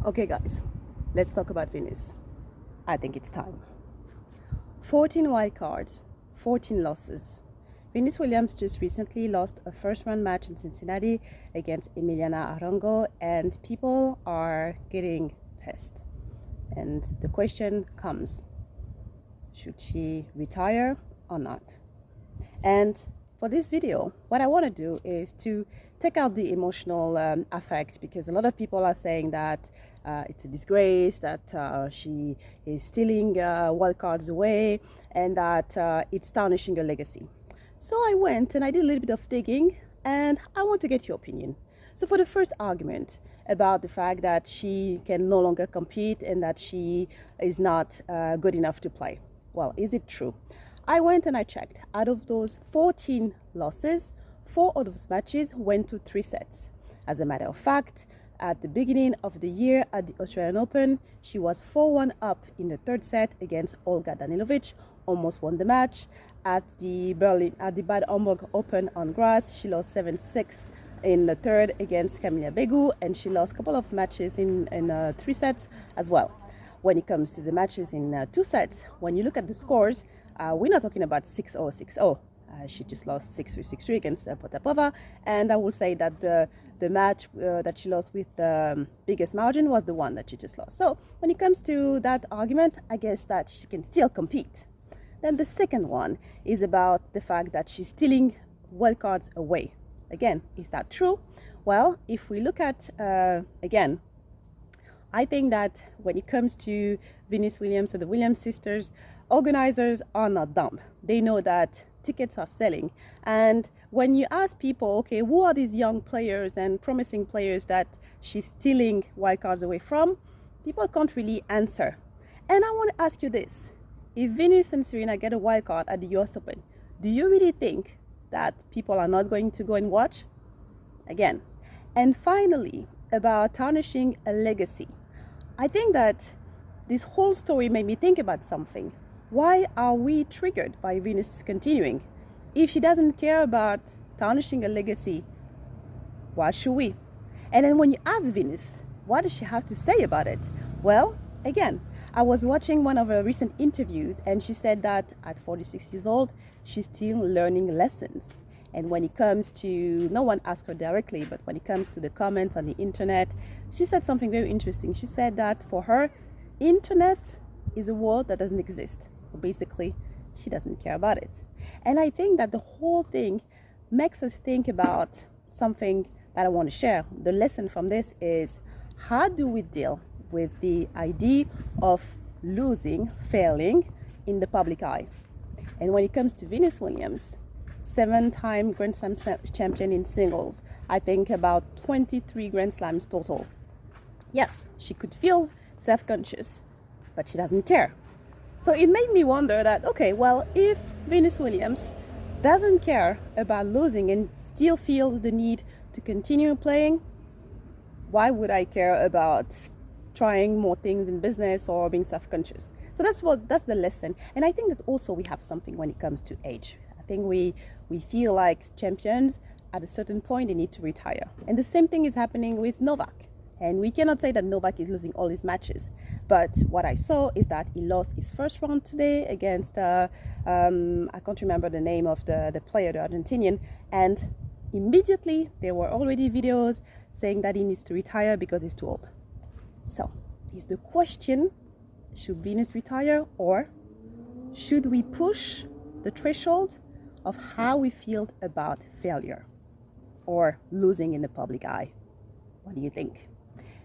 Okay, guys, let's talk about Venus. I think it's time. 14 wildcards, 14 losses. Venus Williams just recently lost a first-round match in Cincinnati against Emiliana Arango, and people are getting pissed. And the question comes, should she retire or not? And for this video, what I want to do is to take out the emotional affect, because a lot of people are saying that it's a disgrace, that she is stealing wildcards away, and that it's tarnishing her legacy. So I went and I did a little bit of digging, and I want to get your opinion. So for the first argument about the fact that she can no longer compete and that she is not good enough to play, well, is it true? I went and I checked. Out of those 14 losses, 4 of those matches went to 3 sets. As a matter of fact, at the beginning of the year at the Australian Open, she was 4-1 up in the third set against Olga Danilovic, almost won the match. At the Bad Homburg Open on grass, she lost 7-6 in the third against Camila Begu, and she lost a couple of matches in 3 sets as well. When it comes to the matches in 2 sets, when you look at the scores, we're not talking about 6-0, 6-0. She just lost 6-3, 6-3 against Potapova. And I will say that the match that she lost with the biggest margin was the one that she just lost. So when it comes to that argument, I guess that she can still compete. Then the second one is about the fact that she's stealing wildcards away. Again, is that true? Well, if we look at, again, I think that when it comes to Venus Williams or the Williams sisters, organizers are not dumb. They know that tickets are selling. And when you ask people, okay, who are these young players and promising players that she's stealing wildcards away from, people can't really answer. And I want to ask you this. If Venus and Serena get a wildcard at the US Open, do you really think that people are not going to go and watch? Again. And finally, about tarnishing a legacy. I think that this whole story made me think about something. Why are we triggered by Venus continuing? If she doesn't care about tarnishing a legacy, why should we? And then when you ask Venus, what does she have to say about it? Well, again, I was watching one of her recent interviews, and she said that at 46 years old, she's still learning lessons. And when it comes to, no one asked her directly, but when it comes to the comments on the internet, she said something very interesting. She said that for her, internet is a world that doesn't exist. So basically, she doesn't care about it. And I think that the whole thing makes us think about something that I want to share. The lesson from this is, how do we deal with the idea of losing, failing in the public eye? And when it comes to Venus Williams, 7-time Grand Slam champion in singles, I think about 23 Grand Slams total. Yes, she could feel self-conscious, but she doesn't care. So it made me wonder that, okay, well, if Venus Williams doesn't care about losing and still feels the need to continue playing, why would I care about trying more things in business or being self-conscious? So that's the lesson. And I think that also we have something when it comes to age. I think we feel like champions at a certain point they need to retire. And the same thing is happening with Novak. And we cannot say that Novak is losing all his matches. But what I saw is that he lost his first round today against, I can't remember the name of the player, the Argentinian. And immediately there were already videos saying that he needs to retire because he's too old. So is the question, should Venus retire, or should we push the threshold of how we feel about failure or losing in the public eye? What do you think?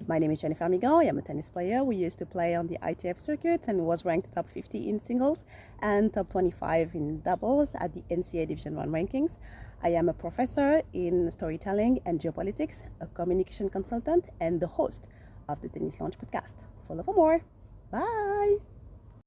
My name is Jennifer Amigo. I am a tennis player. We used to play on the ITF circuit and was ranked top 50 in singles and top 25 in doubles at the NCAA Division 1 rankings. I am a professor in storytelling and geopolitics, a communication consultant, and the host of the Tennis Launch podcast. Follow for more. Bye.